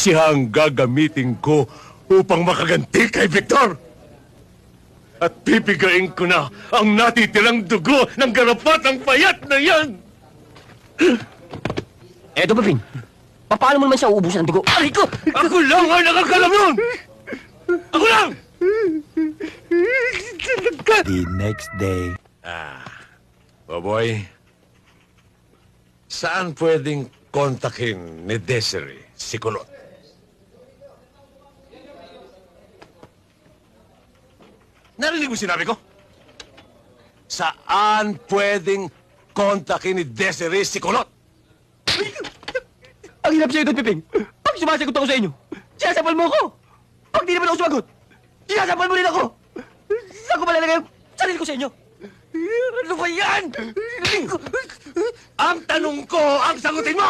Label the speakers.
Speaker 1: siya ang gagamitin ko upang makaganti kay Victor. At pipigain ko na ang natitirang dugo ng garapatang payat na yan!
Speaker 2: Eto, Peping. Paano mo naman siya uubusan ng dugo? Aray ko!
Speaker 1: Ako lang ang nakakalam nun! Ako lang!
Speaker 3: The next day.
Speaker 1: Baboy, saan pwedeng kontakin ni Desiree si Kulot? Narinig mo sinabi ko? Saan pwedeng kontakin ni Desiree si Kulot?
Speaker 2: Ang hirap sa'yo doon, Peping. Pag sumasagot ako sa inyo, sinasapal mo ako. Pag di naman ako sumagot, sinasapal mo rin ako. Saan ko malalagay ang sarili ko sa inyo? Ano ba yan?
Speaker 1: Ang tanong ko, ang sagutin mo!